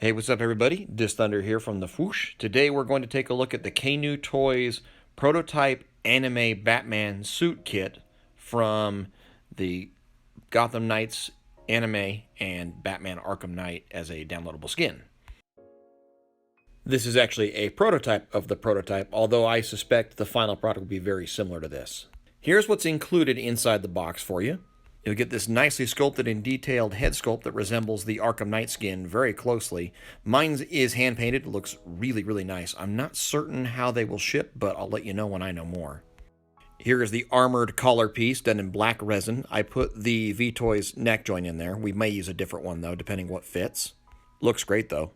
Hey, what's up, everybody? DisThunder here from the Whoosh. Today we're going to take a look at the KNU Toys prototype anime Batman suit kit from the Gotham Knights Anime and Batman Arkham Knight as a downloadable skin. This is actually a prototype of the prototype, although I suspect the final product will be very similar to this. Here's what's included inside the box for you. You'll get this nicely sculpted and detailed head sculpt that resembles the Arkham Knight skin very closely. Mine is hand-painted. It looks really, really nice. I'm not certain how they will ship, but I'll let you know when I know more. Here is the armored collar piece done in black resin. I put the V-Toys neck joint in there. We may use a different one, though, depending what fits. Looks great, though.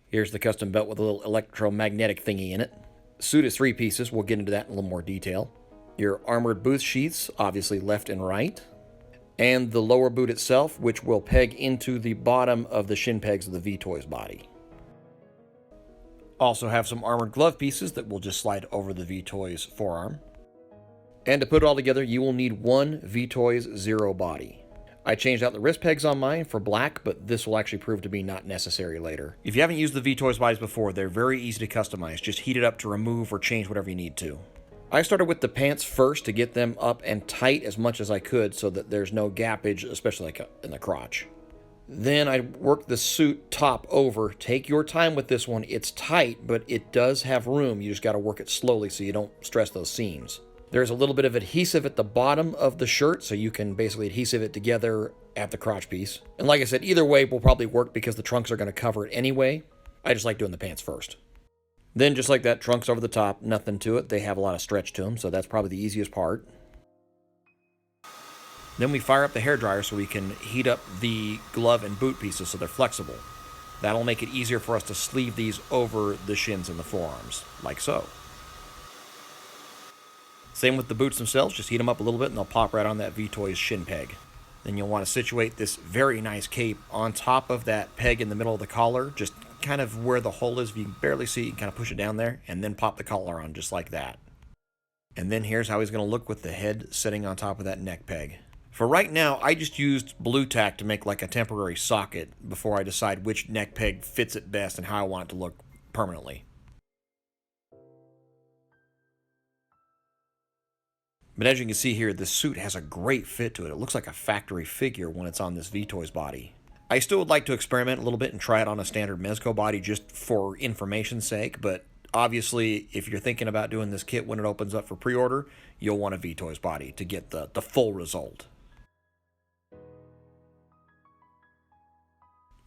Here's the custom belt with a little electromagnetic thingy in it. Suit is 3 pieces. We'll get into that in a little more detail. Your armored boot sheaths, obviously left and right. And the lower boot itself, which will peg into the bottom of the shin pegs of the V-Toys body. Also have some armored glove pieces that will just slide over the V-Toys forearm. And to put it all together, you will need one V-Toys Zero body. I changed out the wrist pegs on mine for black, but this will actually prove to be not necessary later. If you haven't used the V-Toys bodies before, they're very easy to customize. Just heat it up to remove or change whatever you need to. I started with the pants first to get them up and tight as much as I could so that there's no gappage, especially like in the crotch. Then I worked the suit top over. Take your time with this one. It's tight, but it does have room. You just got to work it slowly so you don't stress those seams. There's a little bit of adhesive at the bottom of the shirt, so you can basically adhesive it together at the crotch piece. And like I said, either way will probably work because the trunks are going to cover it anyway. I just like doing the pants first. Then, just like that, trunks over the top, nothing to it. They have a lot of stretch to them, so that's probably the easiest part. Then we fire up the hairdryer so we can heat up the glove and boot pieces so they're flexible. That'll make it easier for us to sleeve these over the shins and the forearms, like so. Same with the boots themselves, just heat them up a little bit and they'll pop right on that V-Toys shin peg. Then you'll want to situate this very nice cape on top of that peg in the middle of the collar, just kind of where the hole is. If you can barely see, you can kind of push it down there, and then pop the collar on just like that. And then here's how he's going to look with the head sitting on top of that neck peg. For right now, I just used blue tack to make like a temporary socket before I decide which neck peg fits it best and how I want it to look permanently. But as you can see here, the suit has a great fit to it. It looks like a factory figure when it's on this V-Toys body. I still would like to experiment a little bit and try it on a standard Mezco body just for information's sake, but obviously if you're thinking about doing this kit when it opens up for pre-order, you'll want a V-Toys body to get the full result.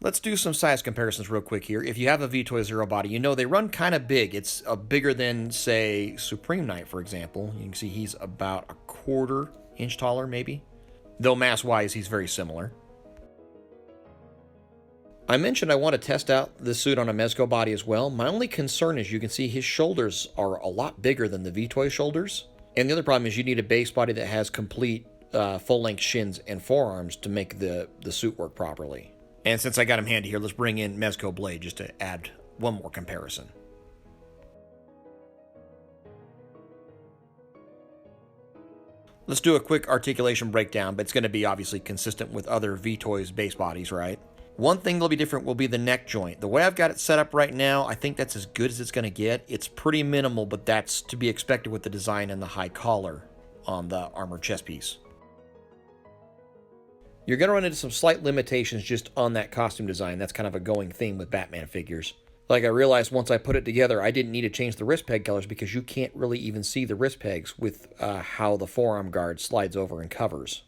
Let's do some size comparisons real quick here. If you have a V-Toys Zero body, you know they run kind of big. It's bigger than, say, Supreme Knight, for example. You can see he's about a 1/4 inch taller, maybe. Though mass-wise, he's very similar. I mentioned I want to test out this suit on a Mezco body as well. My only concern is you can see his shoulders are a lot bigger than the V-Toy shoulders. And the other problem is you need a base body that has complete full-length shins and forearms to make the suit work properly. And since I got him handy here, let's bring in Mezco Blade just to add one more comparison. Let's do a quick articulation breakdown, but it's going to be obviously consistent with other V-Toys base bodies, right? One thing that'll be different will be the neck joint. The way I've got it set up right now, I think that's as good as it's going to get. It's pretty minimal, but that's to be expected with the design and the high collar on the armored chest piece. You're going to run into some slight limitations just on that costume design. That's kind of a going theme with Batman figures. Like I realized once I put it together, I didn't need to change the wrist peg colors because you can't really even see the wrist pegs with how the forearm guard slides over and covers.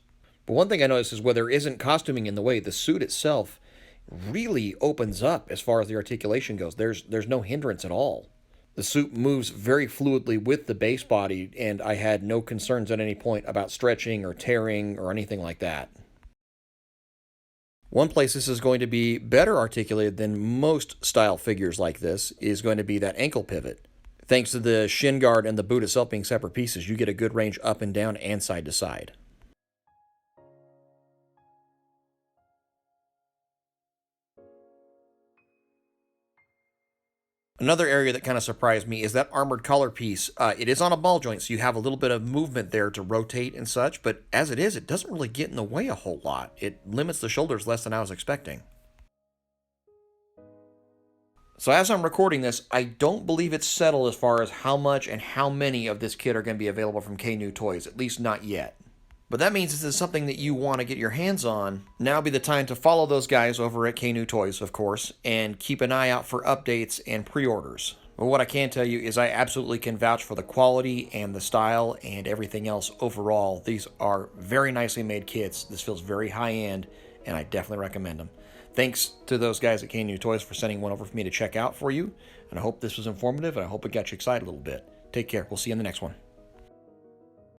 But one thing I noticed is where there isn't costuming in the way, the suit itself really opens up as far as the articulation goes. There's no hindrance at all. The suit moves very fluidly with the base body, and I had no concerns at any point about stretching or tearing or anything like that. One place this is going to be better articulated than most style figures like this is going to be that ankle pivot. Thanks to the shin guard and the boot itself being separate pieces, you get a good range up and down and side to side. Another area that kind of surprised me is that armored collar piece. It is on a ball joint, so you have a little bit of movement there to rotate and such, but as it is, it doesn't really get in the way a whole lot. It limits the shoulders less than I was expecting. So as I'm recording this, I don't believe it's settled as far as how much and how many of this kit are going to be available from KNU Toys, at least not yet. But that means this is something that you want to get your hands on. Now be the time to follow those guys over at KNU Toys, of course, and keep an eye out for updates and pre-orders. But what I can tell you is I absolutely can vouch for the quality and the style and everything else overall. These are very nicely made kits. This feels very high-end, and I definitely recommend them. Thanks to those guys at KNU Toys for sending one over for me to check out for you. And I hope this was informative, and I hope it got you excited a little bit. Take care. We'll see you in the next one.